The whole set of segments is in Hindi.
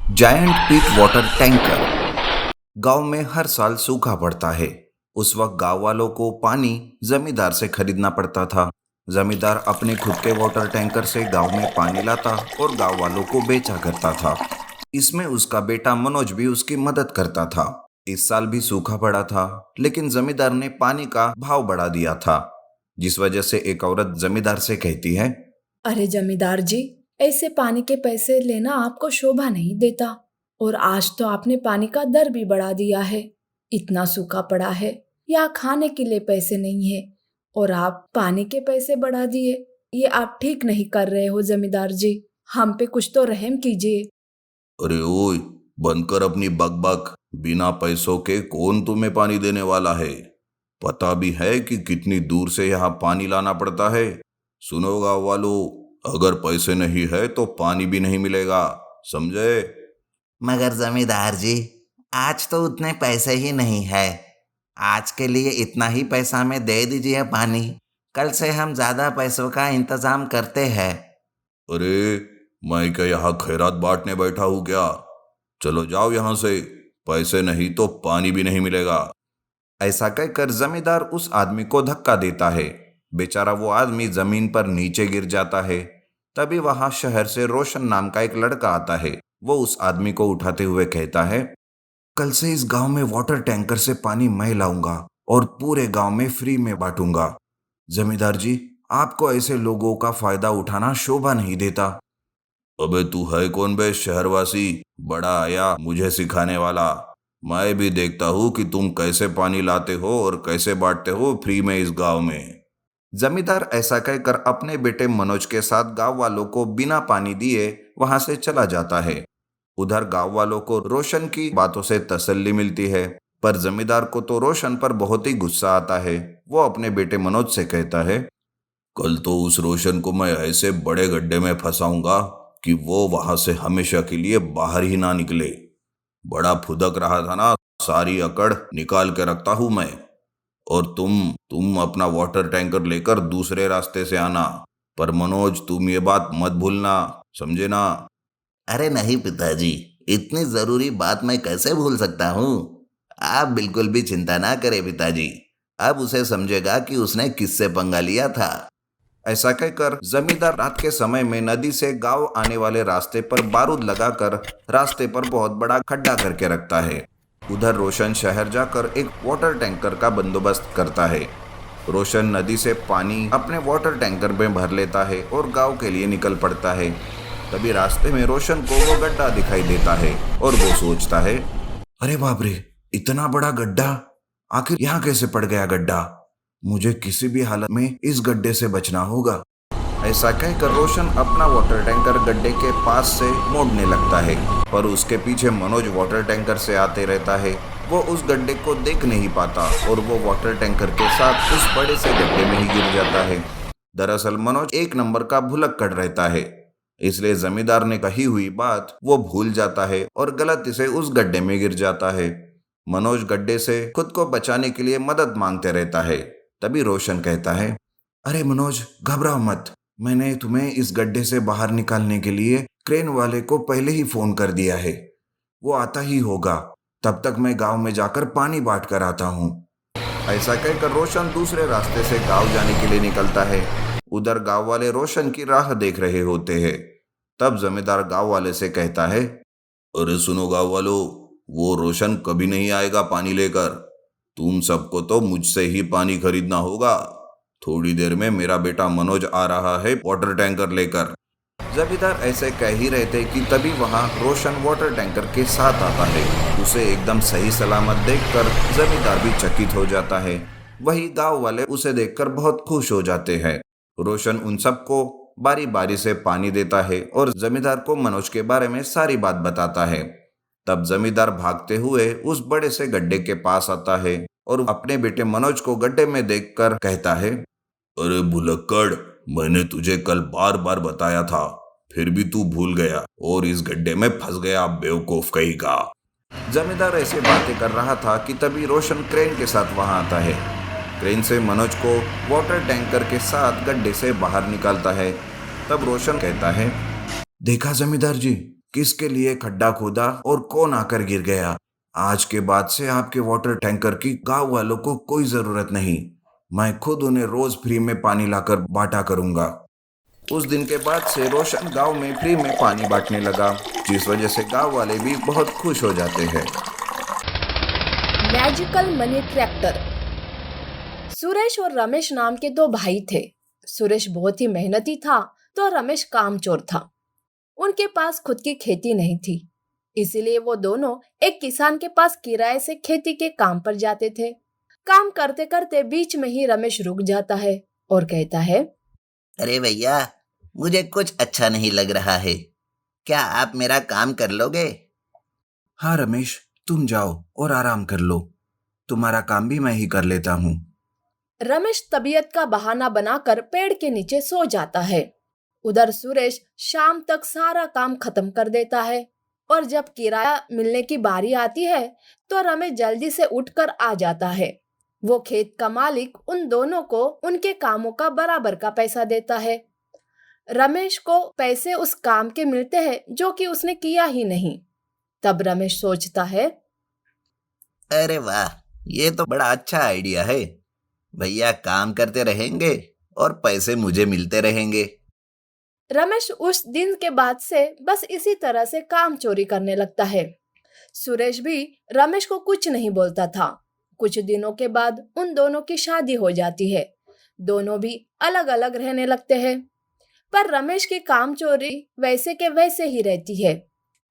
जायंट पिट वाटर टैंकर। गांव में हर साल सूखा पड़ता है। उस वक्त गांव वालों को पानी जमींदार से खरीदना पड़ता था। जमींदार अपने खुद के वाटर टैंकर से गांव में पानी लाता और गांव वालों को बेचा करता था। इसमें उसका बेटा मनोज भी उसकी मदद करता था। इस साल भी सूखा पड़ा था, लेकिन जमींदार ने पानी का भाव बढ़ा दिया था, जिस वजह से एक औरत जमींदार से कहती है, अरे जमींदार जी, ऐसे पानी के पैसे लेना आपको शोभा नहीं देता। और आज तो आपने पानी का दर भी बढ़ा दिया है। इतना सूखा पड़ा है, यहाँ खाने के लिए पैसे नहीं है और आप पानी के पैसे बढ़ा दिए। ये आप ठीक नहीं कर रहे हो जमींदार जी। हम पे कुछ तो रहम कीजिए। अरे ओए, बंद कर अपनी बकबक। बिना पैसों के कौन तुम्हें पानी देने वाला है? पता भी है कि कितनी दूर से यहाँ पानी लाना पड़ता है? सुनो गाँव वालों, अगर पैसे नहीं है तो पानी भी नहीं मिलेगा, समझे? मगर जमींदार जी, आज तो उतने पैसे ही नहीं है। आज के लिए इतना ही पैसा में दे दीजिए पानी। कल से हम ज्यादा पैसों का इंतजाम करते हैं। अरे, मैं क्या यहाँ खैरात बांटने बैठा हूँ क्या? चलो जाओ यहाँ से, पैसे नहीं तो पानी भी नहीं मिलेगा। ऐसा कहकर जमींदार उस आदमी को धक्का देता है। बेचारा वो आदमी जमीन पर नीचे गिर जाता है। तभी वहां शहर से रोशन नाम का एक लड़का आता है। वो उस आदमी को उठाते हुए कहता है, कल से इस गांव में वाटर टैंकर से पानी मैं लाऊंगा और पूरे गांव में फ्री में बांटूंगा। जमींदार जी, आपको ऐसे लोगों का फायदा उठाना शोभा नहीं देता। अबे तू है कौन बे शहरवासी, बड़ा आया मुझे सिखाने वाला? मैं भी देखता हूँ कि तुम कैसे पानी लाते हो और कैसे बांटते हो फ्री में इस गांव में। जमींदार ऐसा कहकर अपने बेटे मनोज के साथ गांव वालों को बिना पानी दिए वहां से चला जाता है। उधर गांव वालों को रोशन की बातों से तसल्ली मिलती है, पर जमींदार को तो रोशन पर बहुत ही गुस्सा आता है। वो अपने बेटे मनोज से कहता है, कल तो उस रोशन को मैं ऐसे बड़े गड्ढे में फंसाऊंगा कि वो वहां से हमेशा के लिए बाहर ही ना निकले। बड़ा फुदक रहा था ना, सारी अकड़ निकाल के रखता हूं मैं। और तुम अपना वाटर टैंकर लेकर दूसरे रास्ते से आना। पर मनोज, तुम ये बात मत भूलना, समझे ना? अरे नहीं पिताजी, इतनी जरूरी बात मैं कैसे भूल सकता हूँ। आप बिल्कुल भी चिंता ना करें पिताजी। अब उसे समझेगा कि उसने किससे पंगा लिया था। ऐसा कहकर जमींदार रात के समय में नदी से गांव आने वाले रास्ते पर बारूद लगाकर रास्ते पर बहुत बड़ा खड्डा करके रखता है। उधर रोशन शहर जाकर एक वाटर टैंकर का बंदोबस्त करता है। रोशन नदी से पानी अपने वाटर टैंकर में भर लेता है और गांव के लिए निकल पड़ता है। तभी रास्ते में रोशन को वो गड्ढा दिखाई देता है और वो सोचता है, अरे बाप रे, इतना बड़ा गड्ढा! आखिर यहाँ कैसे पड़ गया गड्ढा? मुझे किसी भी हालत में इस गड्ढे से बचना होगा। ऐसा कहकर रोशन अपना वाटर टैंकर गड्ढे के पास से मोड़ने लगता है, पर उसके पीछे मनोज वाटर टैंकर से आते रहता है। वो उस गड्ढे को देख नहीं पाता और वो वाटर टैंकर के साथ उस बड़े से गड्ढे में ही गिर जाता है। दरअसल मनोज एक नंबर का भुलक्कड़ रहता है, इसलिए जमींदार ने कही हुई बात वो भूल जाता है और गलती से उस गड्ढे में गिर जाता है। मनोज गड्ढे से खुद को बचाने के लिए मदद मांगते रहता है। तभी रोशन कहता है, अरे मनोज, घबराओ मत। मैंने तुम्हें इस गड्ढे से बाहर निकालने के लिए क्रेन वाले को पहले ही फोन कर दिया है। वो आता ही होगा। तब तक मैं गांव में जाकर पानी बांट कर आता हूँ। ऐसा कहकर रोशन दूसरे रास्ते से गांव जाने के लिए निकलता है। उधर गांव वाले रोशन की राह देख रहे होते हैं। तब जमींदार गांव वाले से कहता है, अरे सुनो गांव वालों, वो रोशन कभी नहीं आएगा पानी लेकर। तुम सबको तो मुझसे ही पानी खरीदना होगा। थोड़ी देर में मेरा बेटा मनोज आ रहा है वाटर टैंकर लेकर। जमींदार ऐसे कह ही रहे थे कि तभी वहां रोशन वाटर टैंकर के साथ आता है। उसे एकदम सही सलामत देखकर जमींदार भी चकित हो जाता है। वही गांव वाले उसे देखकर बहुत खुश हो जाते हैं। रोशन उन सबको बारी बारी से पानी देता है और जमींदार को मनोज के बारे में सारी बात बताता है। तब जमींदार भागते हुए उस बड़े से गड्ढे के पास आता है और अपने बेटे मनोज को गड्ढे में देखकर कहता है, अरे भुलक्कड़, मैंने तुझे कल बार बार बताया था, फिर भी तू भूल गया और इस गड्ढे में फंस गया, बेवकूफ कहीं का। जमींदार ऐसे बातें कर रहा था कि तभी रोशन क्रेन के साथ वहां आता है। क्रेन से मनोज को वाटर टैंकर के साथ गड्ढे से बाहर निकालता है। तब रोशन कहता है, देखा जमींदार जी, किसके लिए खड्डा खोदा और कौन आकर गिर गया। आज के बाद से आपके वाटर टैंकर की गांव वालों को कोई जरूरत नहीं। मैं खुद उन्हें रोज फ्री में पानी लाकर बांटा करूंगा। उस दिन के बाद से रोशन गांव में फ्री में पानी बांटने लगा, जिस वजह से गांव वाले भी बहुत खुश हो जाते हैं। Magical money tractor. सुरेश और रमेश नाम के दो भाई थे। सुरेश बहुत ही मेहनती था तो रमेश कामचोर था। उनके पास खुद की खेती नहीं थी, इसीलिए वो दोनों एक किसान के पास किराए से खेती के काम पर जाते थे। काम करते करते बीच में ही रमेश रुक जाता है और कहता है, अरे भैया, मुझे कुछ अच्छा नहीं लग रहा है, क्या आप मेरा काम कर लोगे? हाँ रमेश, तुम जाओ और आराम कर लो, तुम्हारा काम भी मैं ही कर लेता हूँ। रमेश तबीयत का बहाना बनाकर पेड़ के नीचे सो जाता है। उधर सुरेश शाम तक सारा काम खत्म कर देता है और जब किराया मिलने की बारी आती है तो रमेश जल्दी से उठकर आ जाता है। वो खेत का मालिक उन दोनों को उनके कामों का बराबर का पैसा देता है। रमेश को पैसे उस काम के मिलते हैं जो कि उसने किया ही नहीं। तब रमेश सोचता है, अरे वाह, ये तो बड़ा अच्छा आइडिया है। भैया काम करते रहेंगे और पैसे मुझे मिलते रहेंगे। रमेश उस दिन के बाद से बस इसी तरह से काम चोरी करने लगता है। सुरेश भी रमेश को कुछ नहीं बोलता था। कुछ दिनों के बाद उन दोनों की शादी हो जाती है। दोनों भी अलग अलग रहने लगते हैं, पर रमेश की काम चोरी वैसे के वैसे ही रहती है।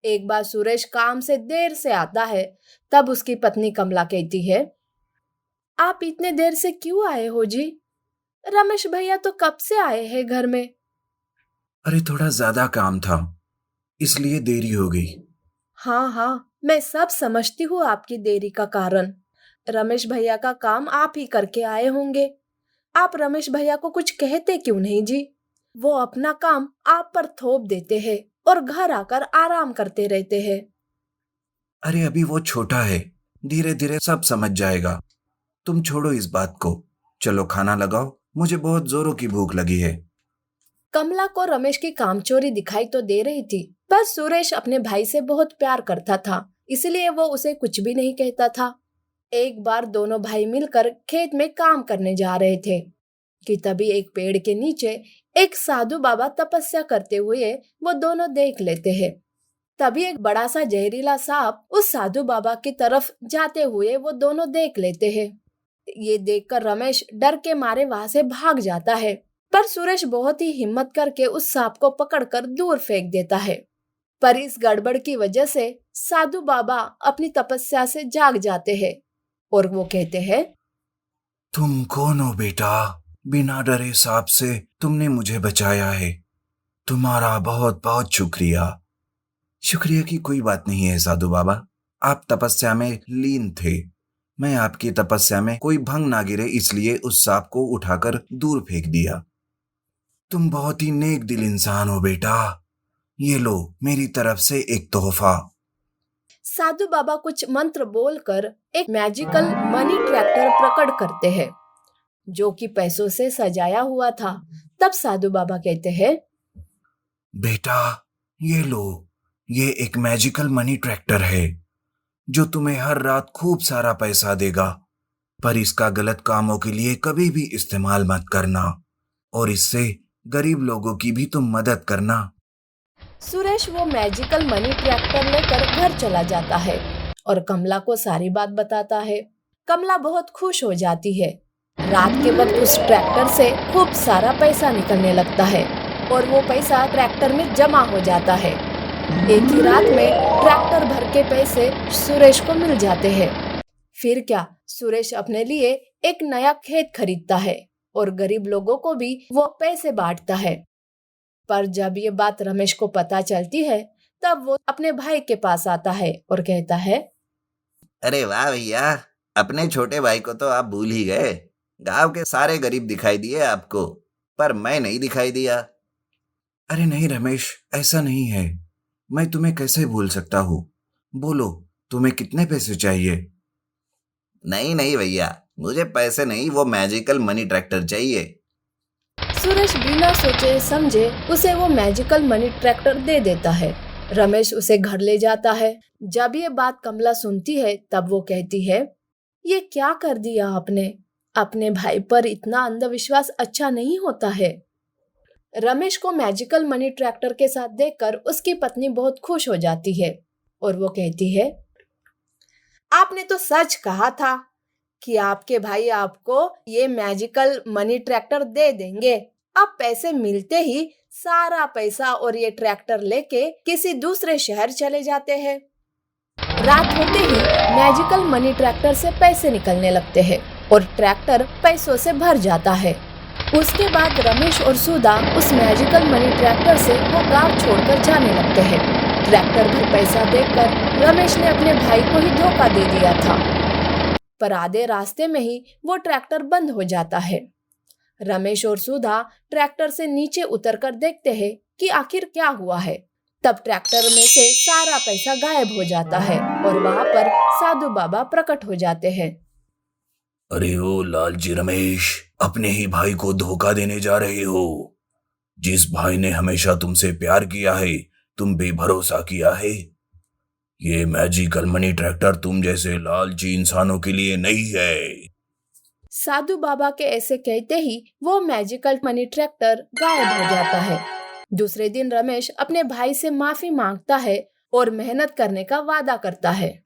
एक बार सुरेश काम से देर से आता है, तब उसकी पत्नी कमला कहती है, आप इतने देर से क्यों आए हो जी? रमेश भैया तो कब से आए हैं घर में। अरे थोड़ा ज्यादा काम था, इसलिए देरी हो गई। हाँ हाँ, मैं सब समझती हूँ आपकी देरी का कारण। रमेश भैया का काम आप ही करके आए होंगे। आप रमेश भैया को कुछ कहते क्यों नहीं जी? वो अपना काम आप पर थोप देते हैं और घर आकर आराम करते रहते हैं। अरे अभी वो छोटा है, धीरे धीरे सब समझ जाएगा। तुम छोड़ो इस बात को, चलो खाना लगाओ, मुझे बहुत जोरों की भूख लगी है। कमला को रमेश की कामचोरी दिखाई तो दे रही थी, पर सुरेश अपने भाई से बहुत प्यार करता था, इसलिए वो उसे कुछ भी नहीं कहता था। एक बार दोनों भाई मिलकर खेत में काम करने जा रहे थे कि तभी एक पेड़ के नीचे एक साधु बाबा तपस्या करते हुए वो दोनों देख लेते हैं। तभी एक बड़ा सा जहरीला सांप उस साधु बाबा की तरफ जाते हुए वो दोनों देख लेते हैं। ये देखकर रमेश डर के मारे वहां से भाग जाता है, पर सुरेश बहुत ही हिम्मत करके उस सांप को पकड़कर दूर फेंक देता है। पर इस गड़बड़ की वजह से साधु बाबा अपनी तपस्या से जाग जाते हैं और वो कहते हैं, तुम कौन हो बेटा? बिना डरे सांप से तुमने मुझे बचाया है, तुम्हारा बहुत बहुत शुक्रिया। शुक्रिया की कोई बात नहीं है साधु बाबा, आप तपस्या में लीन थे। मैं आपकी तपस्या में कोई भंग ना गिरे इसलिए उस सांप को उठाकर दूर फेंक दिया। तुम बहुत ही नेक दिल इंसान हो बेटा, ये लो मेरी तरफ से एक तोहफा। साधु बाबा कुछ मंत्र बोलकर एक मैजिकल मनी ट्रैक्टर प्रकट करते हैं जो कि पैसों से सजाया हुआ था। तब साधु बाबा कहते हैं, बेटा ये लो, ये एक मैजिकल मनी ट्रैक्टर है जो तुम्हें हर रात खूब सारा पैसा देगा, पर इसका गलत कामों के लिए कभी भी इस्तेमाल मत करना और इससे गरीब लोगों की भी तुम मदद करना। सुरेश वो मैजिकल मनी ट्रैक्टर लेकर घर चला जाता है और कमला को सारी बात बताता है। कमला बहुत खुश हो जाती है। रात के वक्त उस ट्रैक्टर से खूब सारा पैसा निकलने लगता है और वो पैसा ट्रैक्टर में जमा हो जाता है। एक ही रात में ट्रैक्टर भर के पैसे सुरेश को मिल जाते हैं। फिर क्या, सुरेश अपने लिए एक नया खेत खरीदता है और गरीब लोगों को भी वो पैसे बांटता है। पर जब ये बात रमेश को पता चलती है, तब वो अपने भाई के पास आता है और कहता है, अरे वाह भैया, अपने छोटे भाई को तो आप भूल ही गए। गांव के सारे गरीब दिखाई दिए आपको, पर मैं नहीं दिखाई दिया। अरे नहीं रमेश, ऐसा नहीं है, मैं तुम्हें कैसे भूल सकता हूँ। बोलो तुम्हें कितने पैसे चाहिए? नहीं नहीं भैया, मुझे पैसे नहीं, वो मैजिकल मनी ट्रैक्टर चाहिए। सुरेश बिना सोचे समझे उसे वो मैजिकल मनी ट्रैक्टर दे देता है रमेश उसे घर ले जाता है। जब ये बात कमला सुनती है तब वो कहती है, ये क्या कर दिया आपने? अपने भाई पर इतना अंधविश्वास अच्छा नहीं होता है। रमेश को मैजिकल मनी ट्रैक्टर के साथ देखकर उसकी पत्नी बहुत खुश हो जाती है और वो कहती है, आपने तो सच कहा था कि आपके भाई आपको ये मैजिकल मनी ट्रैक्टर दे देंगे। अब पैसे मिलते ही सारा पैसा और ये ट्रैक्टर लेके किसी दूसरे शहर चले जाते हैं। रात होते ही मैजिकल मनी ट्रैक्टर से पैसे निकलने लगते हैं और ट्रैक्टर पैसों से भर जाता है। उसके बाद रमेश और सुधा उस मैजिकल मनी ट्रैक्टर से वो गांव छोड़कर जाने लगते हैं। ट्रैक्टर भर पैसा देखकर रमेश ने अपने भाई को ही धोखा दे दिया था, पर आधे रास्ते में ही वो ट्रैक्टर बंद हो जाता है। रमेश और सुधा ट्रैक्टर से नीचे उतरकर देखते हैं कि आखिर क्या हुआ है। तब ट्रैक्टर में से सारा पैसा गायब हो जाता है और वहां पर साधु बाबा प्रकट हो जाते हैं। अरे ओ लालजी रमेश, अपने ही भाई को धोखा देने जा रहे हो। जिस भाई ने हमेशा तुमसे प्यार किया है, तुम बेभरोसा किया है। ये मैजिकल मनी ट्रैक्टर तुम जैसे लालची इंसानों के लिए नहीं है। साधु बाबा के ऐसे कहते ही वो मैजिकल मनी ट्रैक्टर गायब हो जाता है। दूसरे दिन रमेश अपने भाई से माफी मांगता है और मेहनत करने का वादा करता है।